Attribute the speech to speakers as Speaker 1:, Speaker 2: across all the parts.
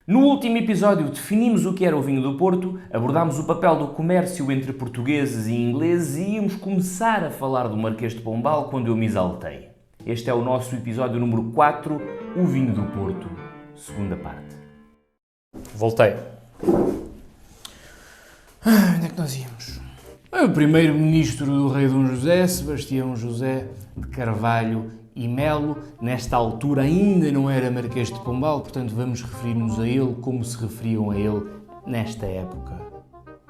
Speaker 1: No último episódio definimos o que era o vinho do Porto, abordámos o papel do comércio entre portugueses e ingleses e íamos começar a falar do Marquês de Pombal quando eu me exaltei. Este é o nosso episódio número 4, o vinho do Porto, segunda parte.
Speaker 2: Voltei. Onde é que nós íamos? O primeiro-ministro do rei Dom José, Sebastião José de Carvalho e Melo, nesta altura ainda não era Marquês de Pombal, portanto vamos referir-nos a ele como se referiam a ele nesta época,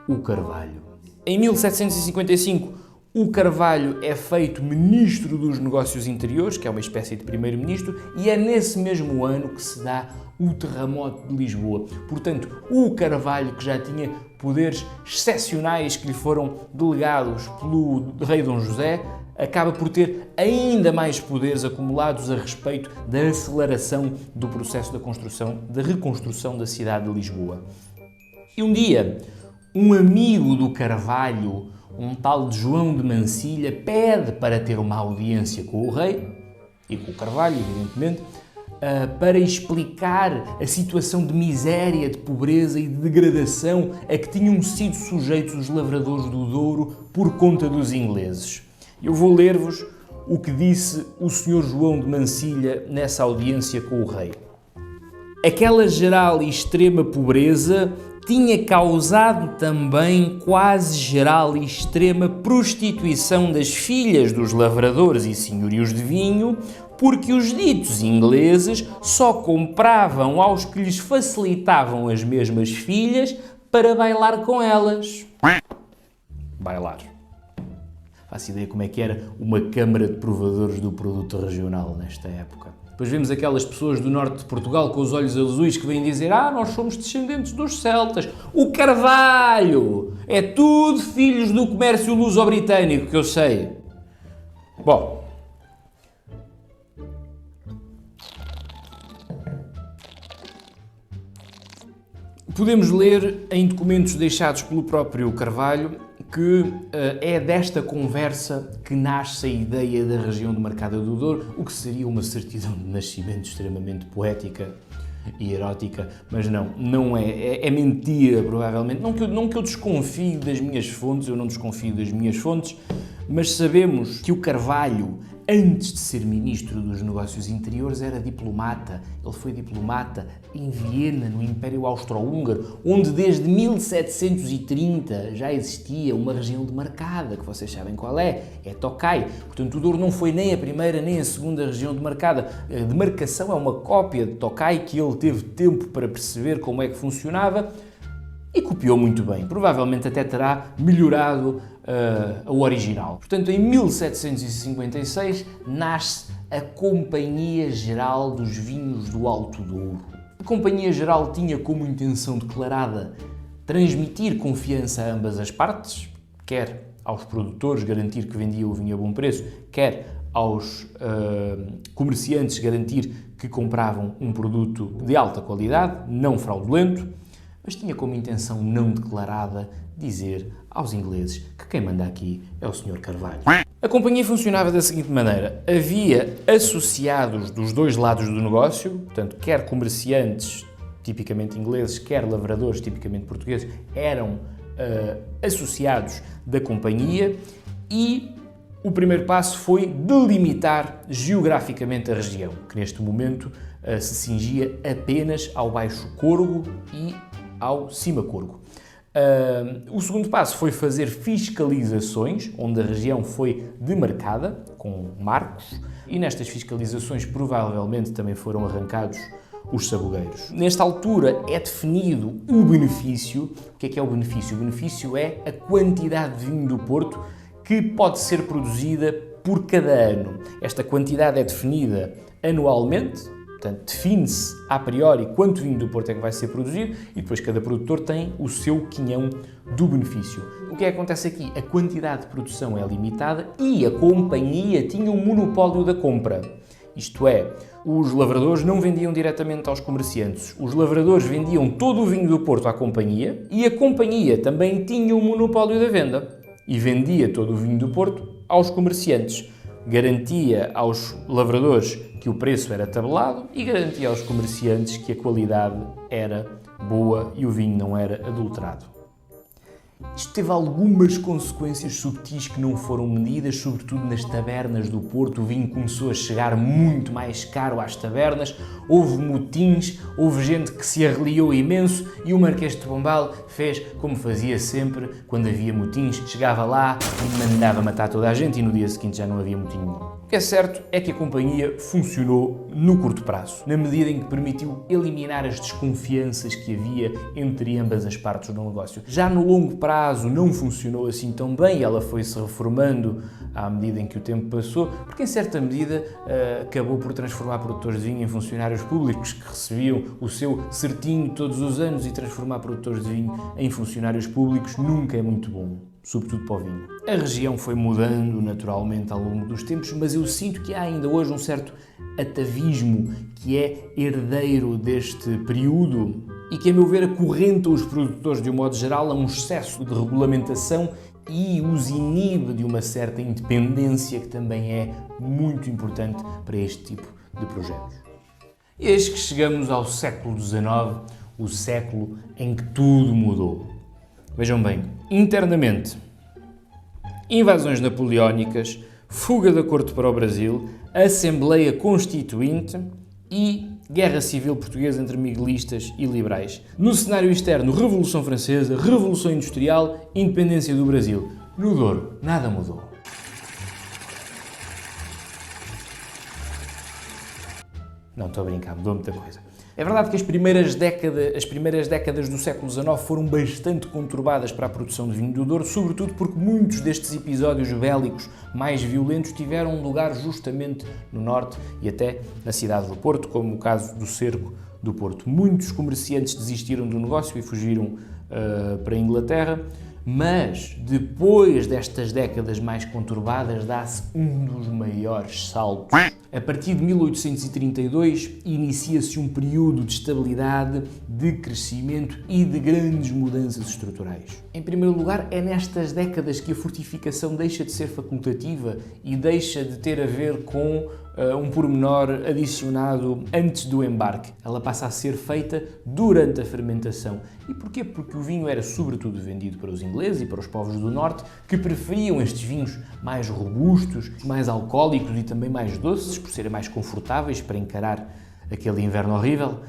Speaker 2: o Carvalho. Em 1755, o Carvalho é feito Ministro dos Negócios Interiores, que é uma espécie de Primeiro-Ministro, e é nesse mesmo ano que se dá o terremoto de Lisboa. Portanto, o Carvalho, que já tinha poderes excepcionais que lhe foram delegados pelo rei Dom José, acaba por ter ainda mais poderes acumulados a respeito da aceleração do processo da reconstrução da cidade de Lisboa. E um dia, um amigo do Carvalho, um tal de João de Mancilha, pede para ter uma audiência com o rei, e com o Carvalho, evidentemente, para explicar a situação de miséria, de pobreza e de degradação a que tinham sido sujeitos os lavradores do Douro por conta dos ingleses. Eu vou ler-vos o que disse o Sr. João de Mancilha nessa audiência com o rei. Aquela geral e extrema pobreza tinha causado também quase geral e extrema prostituição das filhas dos lavradores e senhorios de vinho, porque os ditos ingleses só compravam aos que lhes facilitavam as mesmas filhas para bailar com elas. Bailar. Faço ideia como é que era uma câmara de provadores do produto regional nesta época. Depois vemos aquelas pessoas do norte de Portugal com os olhos azuis que vêm dizer: nós somos descendentes dos celtas. O Carvalho! É tudo filhos do comércio luso-britânico, que eu sei. Bom. Podemos ler em documentos deixados pelo próprio Carvalho que é desta conversa que nasce a ideia da região demarcada do Douro, o que seria uma certidão de nascimento extremamente poética e erótica, mas não é. É mentira, provavelmente. Não que eu desconfie das minhas fontes, eu não desconfio das minhas fontes, mas sabemos que o Carvalho, antes de ser Ministro dos Negócios Interiores, era diplomata. Ele foi diplomata em Viena, no Império Austro-Húngaro, onde desde 1730 já existia uma região demarcada, que vocês sabem qual é Tokaj. Portanto, o Douro não foi nem a primeira nem a segunda região demarcada. A demarcação é uma cópia de Tokaj que ele teve tempo para perceber como é que funcionava e copiou muito bem. Provavelmente até terá melhorado o original. Portanto, em 1756 nasce a Companhia Geral dos Vinhos do Alto Douro. A Companhia Geral tinha como intenção declarada transmitir confiança a ambas as partes, quer aos produtores garantir que vendiam o vinho a bom preço, quer aos comerciantes garantir que compravam um produto de alta qualidade, não fraudulento, mas tinha como intenção não declarada dizer aos ingleses que quem manda aqui é o Sr. Carvalho. A companhia funcionava da seguinte maneira: havia associados dos dois lados do negócio, portanto, quer comerciantes, tipicamente ingleses, quer lavradores, tipicamente portugueses, eram associados da companhia e o primeiro passo foi delimitar geograficamente a região, que neste momento se cingia apenas ao Baixo Corgo e ao Cima Corgo. O segundo passo foi fazer fiscalizações, onde a região foi demarcada, com marcos, e nestas fiscalizações provavelmente também foram arrancados os sabugueiros. Nesta altura é definido o benefício. O que é o benefício? O benefício é a quantidade de vinho do Porto que pode ser produzida por cada ano. Esta quantidade é definida anualmente, portanto, define-se a priori quanto vinho do Porto é que vai ser produzido e depois cada produtor tem o seu quinhão do benefício. O que é que acontece aqui? A quantidade de produção é limitada e a companhia tinha o monopólio da compra. Isto é, os lavradores não vendiam diretamente aos comerciantes. Os lavradores vendiam todo o vinho do Porto à companhia e a companhia também tinha o monopólio da venda e vendia todo o vinho do Porto aos comerciantes. garantia aos lavradores que o preço era tabelado e garantia aos comerciantes que a qualidade era boa e o vinho não era adulterado. Isto teve algumas consequências subtis que não foram medidas, sobretudo nas tabernas do Porto. O vinho começou a chegar muito mais caro às tabernas, houve motins, houve gente que se arreliou imenso e o Marquês de Pombal fez como fazia sempre quando havia motins, chegava lá e mandava matar toda a gente e no dia seguinte já não havia motim nenhum. O que é certo é que a companhia funcionou no curto prazo, na medida em que permitiu eliminar as desconfianças que havia entre ambas as partes do negócio. Já no longo prazo não funcionou assim tão bem, ela foi-se reformando à medida em que o tempo passou, porque em certa medida acabou por transformar produtores de vinho em funcionários públicos que recebiam o seu certinho todos os anos, e transformar produtores de vinho em funcionários públicos nunca é muito bom, sobretudo para o vinho. A região foi mudando naturalmente ao longo dos tempos, mas eu sinto que há ainda hoje um certo atavismo que é herdeiro deste período e que, a meu ver, acorrenta os produtores de um modo geral a um excesso de regulamentação e os inibe de uma certa independência que também é muito importante para este tipo de projetos. E eis que chegamos ao século XIX, o século em que tudo mudou. Vejam bem, internamente, invasões napoleónicas, fuga da corte para o Brasil, Assembleia Constituinte e Guerra Civil Portuguesa entre miguelistas e liberais. No cenário externo, Revolução Francesa, Revolução Industrial, Independência do Brasil. No Douro, nada mudou. Não, estou a brincar, mudou muita coisa. É verdade que as primeiras décadas do século XIX foram bastante conturbadas para a produção de vinho do Douro, sobretudo porque muitos destes episódios bélicos mais violentos tiveram lugar justamente no norte e até na cidade do Porto, como o caso do cerco do Porto. Muitos comerciantes desistiram do negócio e fugiram para a Inglaterra, mas depois destas décadas mais conturbadas dá-se um dos maiores saltos. A partir de 1832 inicia-se um período de estabilidade, de crescimento e de grandes mudanças estruturais. Em primeiro lugar, é nestas décadas que a fortificação deixa de ser facultativa e deixa de ter a ver com um pormenor adicionado antes do embarque. Ela passa a ser feita durante a fermentação. E porquê? Porque o vinho era sobretudo vendido para os ingleses e para os povos do norte, que preferiam estes vinhos mais robustos, mais alcoólicos e também mais doces, por serem mais confortáveis para encarar aquele inverno horrível.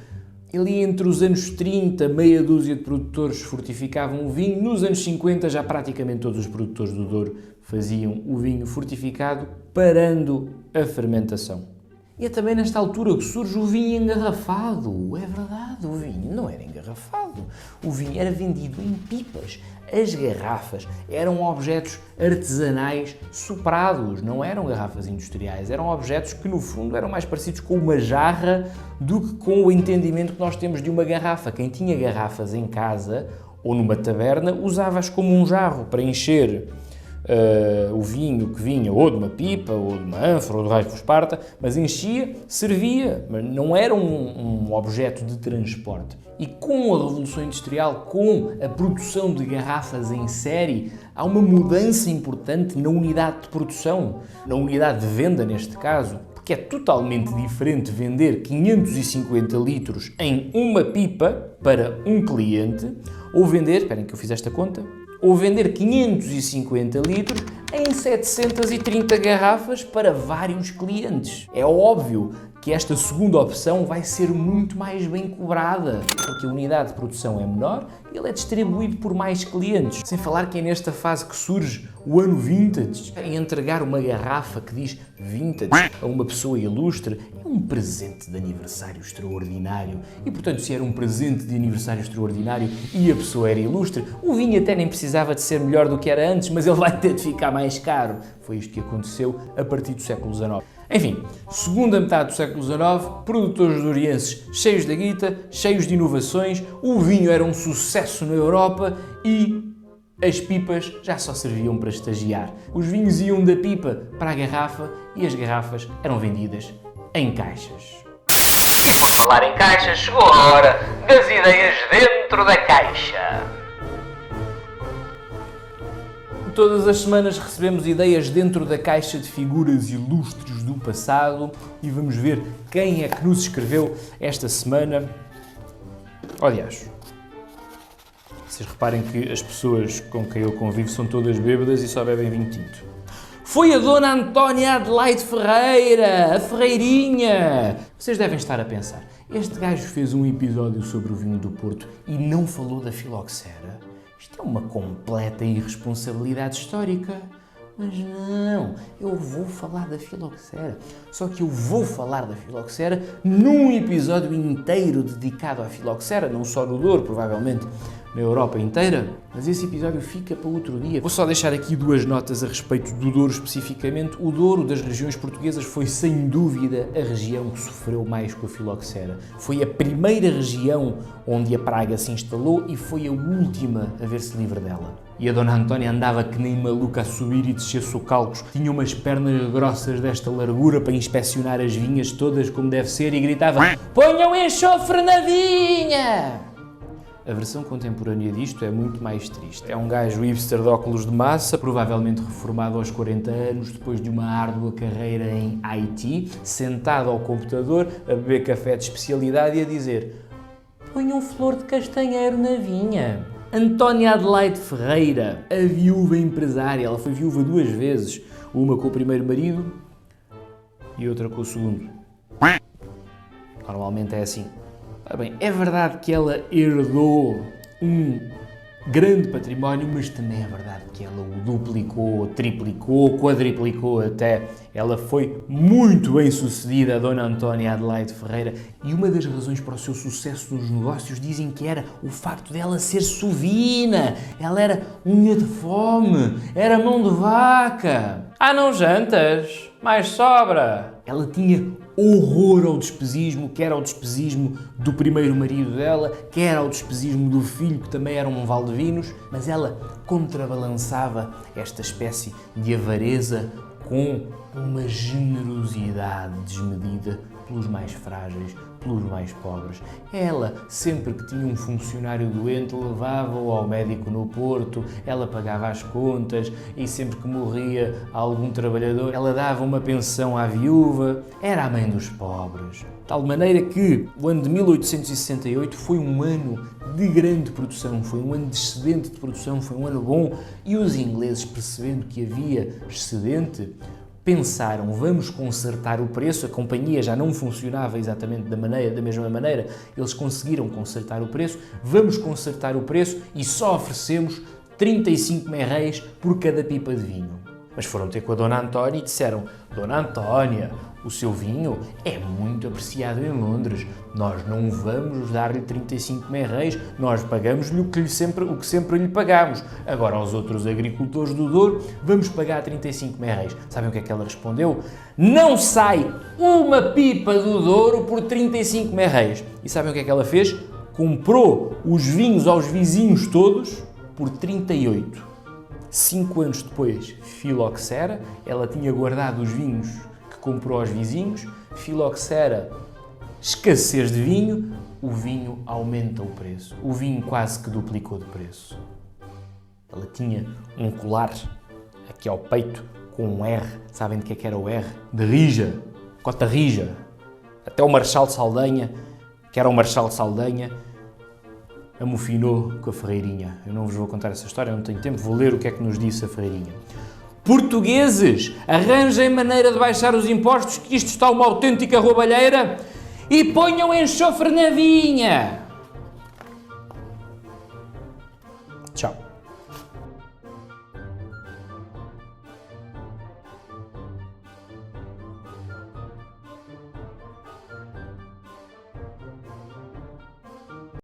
Speaker 2: Ali entre os anos 30, meia dúzia de produtores fortificavam o vinho. Nos anos 50, já praticamente todos os produtores do Douro faziam o vinho fortificado, parando a fermentação. E é também nesta altura que surge o vinho engarrafado. É verdade, o vinho não era engarrafado. O vinho era vendido em pipas. As garrafas eram objetos artesanais soprados, não eram garrafas industriais. Eram objetos que, no fundo, eram mais parecidos com uma jarra do que com o entendimento que nós temos de uma garrafa. Quem tinha garrafas em casa ou numa taberna usava-as como um jarro para encher o vinho que vinha ou de uma pipa, ou de uma ânfora, ou do raspo esparta, mas enchia, servia, mas não era um objeto de transporte. E com a Revolução Industrial, com a produção de garrafas em série, há uma mudança importante na unidade de produção, na unidade de venda neste caso, porque é totalmente diferente vender 550 litros em uma pipa para um cliente, ou vender, esperem que eu fiz esta conta, ou vender 550 litros em 730 garrafas para vários clientes. É óbvio que esta segunda opção vai ser muito mais bem cobrada, porque a unidade de produção é menor e ele é distribuído por mais clientes. Sem falar que é nesta fase que surge o ano vintage. Entregar uma garrafa que diz vintage a uma pessoa ilustre é um presente de aniversário extraordinário. E, portanto, se era um presente de aniversário extraordinário e a pessoa era ilustre, o vinho até nem precisava de ser melhor do que era antes, mas ele vai ter de ficar mais caro. Foi isto que aconteceu a partir do século XIX. Enfim, segunda metade do século XIX, produtores dourienses cheios da guita, cheios de inovações, o vinho era um sucesso na Europa e as pipas já só serviam para estagiar. Os vinhos iam da pipa para a garrafa e as garrafas eram vendidas em caixas.
Speaker 1: E por falar em caixas, chegou a hora das ideias dentro da caixa.
Speaker 2: O Todas as semanas recebemos ideias dentro da caixa de figuras ilustres do passado e vamos ver quem é que nos escreveu esta semana. Aliás, vocês reparem que as pessoas com quem eu convivo são todas bêbadas e só bebem vinho tinto. Foi a Dona Antónia Adelaide Ferreira, a Ferreirinha. Vocês devem estar a pensar, este gajo fez um episódio sobre o vinho do Porto e não falou da filoxera? Isto é uma completa irresponsabilidade histórica. Mas não, eu vou falar da filoxera. Só que eu vou falar da filoxera num episódio inteiro dedicado à filoxera, não só no Douro, provavelmente na Europa inteira, mas esse episódio fica para outro dia. Vou só deixar aqui duas notas a respeito do Douro especificamente. O Douro das regiões portuguesas foi sem dúvida a região que sofreu mais com a filoxera. Foi a primeira região onde a praga se instalou e foi a última a ver-se livre dela. E a Dona Antónia andava que nem maluca a subir e descer socalcos. Tinha umas pernas grossas desta largura para inspecionar as vinhas todas como deve ser e gritava: "Ponham enxofre na vinha!" A versão contemporânea disto é muito mais triste. É um gajo hipster de óculos de massa, provavelmente reformado aos 40 anos, depois de uma árdua carreira em IT, sentado ao computador, a beber café de especialidade e a dizer: "Ponham flor de castanheiro na vinha." Antónia Adelaide Ferreira, a viúva empresária. Ela foi viúva duas vezes, uma com o primeiro marido e outra com o segundo. Normalmente é assim. Bem, é verdade que ela herdou um grande património, mas também é verdade que ela o duplicou, triplicou, quadriplicou até. Ela foi muito bem sucedida, a Dona Antónia Adelaide Ferreira, e uma das razões para o seu sucesso nos negócios dizem que era o facto dela ser sovina. Ela era unha de fome, era mão de vaca. Ah, não jantas? Mais sobra. Ela tinha horror ao despesismo, quer ao despesismo do primeiro marido dela, quer ao despesismo do filho, que também era um valdevinos, mas ela contrabalançava esta espécie de avareza com uma generosidade desmedida pelos mais frágeis, pelos mais pobres. Ela, sempre que tinha um funcionário doente, levava-o ao médico no Porto, ela pagava as contas e sempre que morria algum trabalhador, ela dava uma pensão à viúva. Era a mãe dos pobres. De tal maneira que o ano de 1868 foi um ano de grande produção, foi um ano de excedente de produção, foi um ano bom, e os ingleses, percebendo que havia excedente, pensaram: vamos consertar o preço. A companhia já não funcionava exatamente da mesma maneira, eles conseguiram consertar o preço, vamos consertar o preço e só oferecemos 35 merréis por cada pipa de vinho. Mas foram ter com a Dona Antónia e disseram: Dona Antónia, o seu vinho é muito apreciado em Londres, nós não vamos dar-lhe 35 merréis, nós pagamos-lhe o que sempre lhe pagamos. Agora, aos outros agricultores do Douro, vamos pagar 35 merréis. Sabem o que é que ela respondeu? Não sai uma pipa do Douro por 35 merréis. E sabem o que é que ela fez? Comprou os vinhos aos vizinhos todos por 38. 5 anos depois, filoxera, ela tinha guardado os vinhos que comprou aos vizinhos, filoxera, escassez de vinho, o vinho aumenta o preço. O vinho quase que duplicou de preço. Ela tinha um colar aqui ao peito com um R. Sabem de que era o R? De rija, cota rija. Até o Marechal de Saldanha, que era o Marechal de Saldanha, amofinou com a Ferreirinha. Eu não vos vou contar essa história, não tenho tempo, vou ler o que é que nos disse a Ferreirinha. Portugueses, arranjem maneira de baixar os impostos, que isto está uma autêntica roubalheira, e ponham enxofre na vinha.